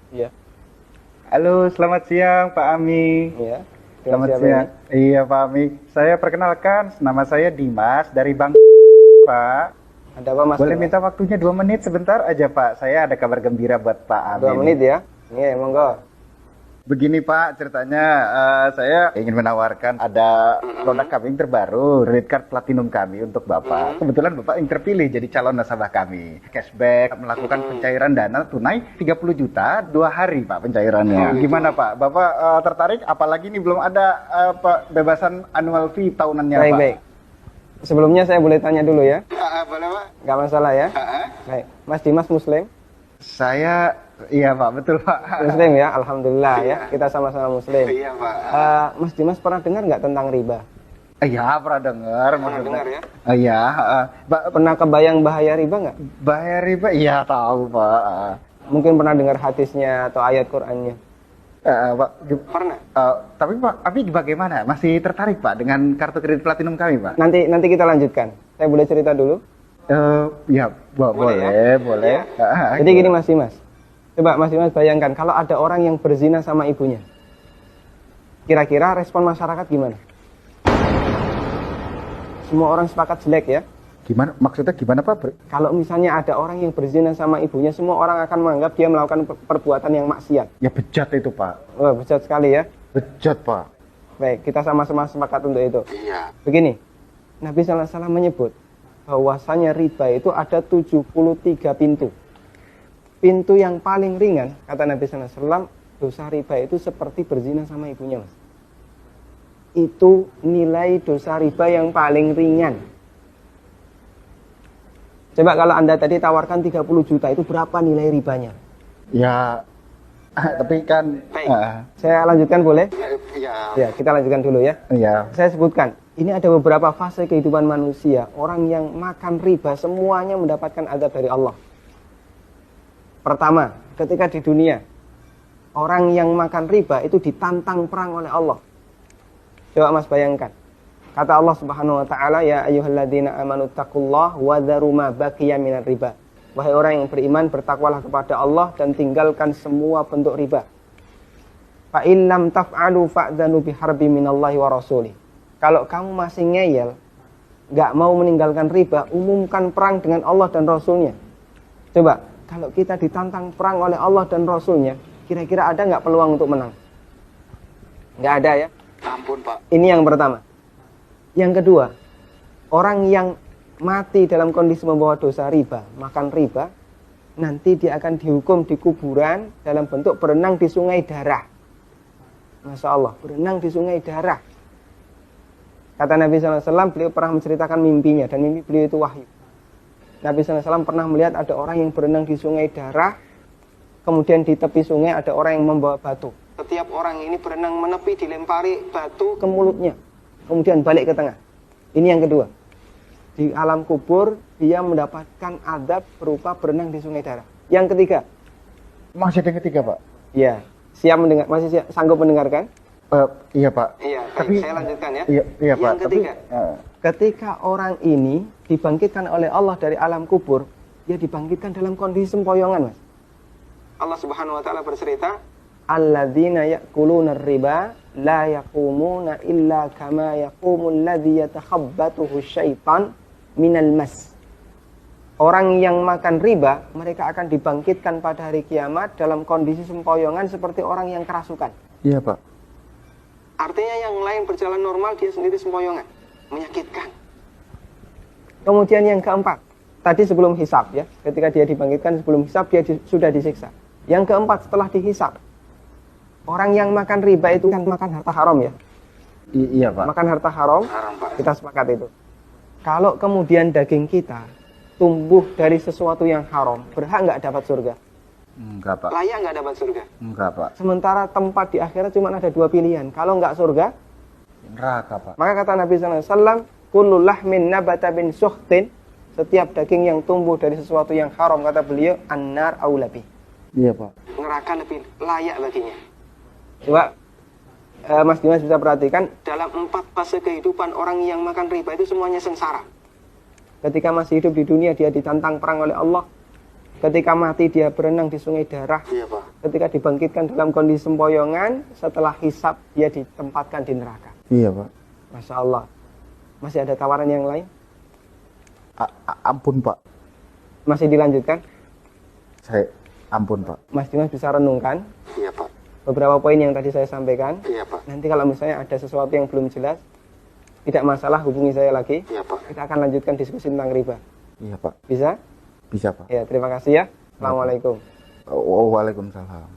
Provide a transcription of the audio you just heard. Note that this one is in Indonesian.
Iya. Halo, selamat siang Pak Ami. Iya. Dengan Selamat siapa siang. ini? Iya Pak Ami. Saya perkenalkan, nama saya Dimas dari Bang Pak. Ada apa Mas Boleh Dimas? minta waktunya 2 menit sebentar aja Pak. Saya ada kabar gembira buat Pak Ami 2 nih. menit ya? Iya, monggo. Begini Pak, ceritanya saya ingin menawarkan ada produk kami yang terbaru, Rate Card Platinum kami untuk Bapak. Kebetulan Bapak yang terpilih jadi calon nasabah kami. Cashback, melakukan pencairan dana tunai 30 juta 2 hari Pak pencairannya. Gimana Pak? Bapak tertarik? Apalagi ini belum ada bebasan annual fee tahunannya Baik, Pak. baik. Sebelumnya saya boleh tanya dulu ya? Boleh Pak? Nggak masalah ya? Baik. Mas Dimas Muslim? Saya, iya Pak, betul Pak. Muslim ya? Alhamdulillah ya. Kita sama-sama Muslim. Iya Pak. Mas Dimas pernah dengar nggak tentang riba? Iya, pernah dengar. Pernah dengar ya? Iya, Pernah kebayang bahaya riba nggak? bahaya riba, iya tahu Pak. Mungkin pernah dengar hadisnya atau ayat Qur'annya? Pak, Pernah. tapi Pak, tapi bagaimana? Masih tertarik Pak dengan kartu kredit platinum kami Pak? Nanti kita lanjutkan. Saya boleh cerita dulu? Ya, boleh. Ya? Jadi gini Mas Dimas. Coba Mas Dimas bayangkan kalau ada orang yang berzina sama ibunya. Kira-kira respon masyarakat gimana? Semua orang sepakat jelek ya. Gimana? Maksudnya gimana Pak? Kalau misalnya ada orang yang berzina sama ibunya, semua orang akan menganggap dia melakukan perbuatan yang maksiat. Ya bejat itu Pak. Wah, bejat sekali ya. Bejat Pak. Baik, kita sama-sama sepakat untuk itu. Iya. Begini, Nabi SAW menyebut bahwasanya riba itu ada 73 pintu. Pintu yang paling ringan, kata Nabi SAW, dosa riba itu seperti berzina sama ibunya, Mas. Itu nilai dosa riba yang paling ringan. Coba kalau Anda tadi tawarkan 30 juta, itu berapa nilai ribanya? Ya, tapi kan... Saya lanjutkan boleh? Ya. Ya, kita lanjutkan dulu ya. Iya. Saya sebutkan, ini ada beberapa fase kehidupan manusia. Orang yang makan riba semuanya mendapatkan azab dari Allah. Pertama, ketika di dunia, orang yang makan riba itu ditantang perang oleh Allah. Coba Mas bayangkan. Kata Allah Subhanahu wa taala, ya ayyuhalladzina amanu taqullaha wa dharu ma baqiya minar riba. Wahai orang yang beriman, bertakwalah kepada Allah dan tinggalkan semua bentuk riba. Fa in lam taf'alu fa'dzanu biharbi minallahi wa rasulih. Kalau kamu masih ngeyel, enggak mau meninggalkan riba, umumkan perang dengan Allah dan Rasulnya. Coba, kalau kita ditantang perang oleh Allah dan Rasulnya, kira-kira ada enggak peluang untuk menang? Enggak ada ya? Ampun Pak. Ini yang pertama. Yang kedua, orang yang mati dalam kondisi membawa dosa riba, makan riba, nanti dia akan dihukum di kuburan dalam bentuk berenang di sungai darah. Masya Allah, berenang di sungai darah. Kata Nabi SAW, beliau pernah menceritakan mimpinya, dan mimpi beliau itu wahyu. Nabi SAW pernah melihat ada orang yang berenang di sungai darah, kemudian di tepi sungai ada orang yang membawa batu. Setiap orang ini berenang menepi, dilempari batu ke mulutnya, kemudian balik ke tengah. Ini yang kedua. Di alam kubur, dia mendapatkan adab berupa berenang di sungai darah. Yang ketiga. Masih ada yang ketiga Pak? Ya, siap mendengar, masih sanggup mendengarkan? Iya Pak. Iya, tapi saya lanjutkan ya. Iya Pak. Yang ketiga, ketika orang ini dibangkitkan oleh Allah dari alam kubur, dia dibangkitkan dalam kondisi sempoyongan, Mas. Allah Subhanahu wa taala bercerita, alladzina ya'kuluna riba la yaqumuna illa kama yaqumul ladzi yatakhabbathu syaitan minal mas. Orang yang makan riba, mereka akan dibangkitkan pada hari kiamat dalam kondisi sempoyongan seperti orang yang kerasukan. Iya Pak. Artinya yang lain berjalan normal, dia sendiri sempoyongan. Menyakitkan. Kemudian yang keempat, tadi sebelum hisab ya, ketika dia dibangkitkan sebelum hisab, dia sudah disiksa. Yang keempat, setelah dihisab, orang yang makan riba itu kan makan harta haram ya. Iya Pak. Makan harta haram, Pak. kita sepakat itu. Kalau kemudian daging kita tumbuh dari sesuatu yang haram, berhak nggak dapat surga? Enggak Pak. Layak nggak dapat surga? Enggak Pak. Sementara tempat di akhirat cuma ada 2 pilihan. Kalau nggak surga, Neraka Pak. maka kata Nabi SAW, kullu lahmin nabata bin suhtin, setiap daging yang tumbuh dari sesuatu yang haram, kata beliau, annar aulabi. Iya Pak. Neraka lebih layak baginya. Coba Mas Dimas bisa perhatikan, dalam 4 fase kehidupan orang yang makan riba itu semuanya sengsara. Ketika masih hidup di dunia, dia ditantang perang oleh Allah. Ketika mati, dia berenang di sungai darah. Iya Pak. ketika dibangkitkan dalam kondisi sempoyongan, setelah hisab dia ditempatkan di neraka. Iya, Pak. Masya Allah. Masih ada tawaran yang lain? Ampun, Pak. Masih dilanjutkan? Ampun, Pak. Mas Dimas bisa renungkan Iya, Pak. beberapa poin yang tadi saya sampaikan. Iya, Pak. Nanti kalau misalnya ada sesuatu yang belum jelas, tidak masalah, hubungi saya lagi. Iya, Pak. Kita akan lanjutkan diskusi tentang riba. Iya, Pak. Bisa? Bisa, Pak. Ya, terima kasih ya. Assalamualaikum. Waalaikumsalam.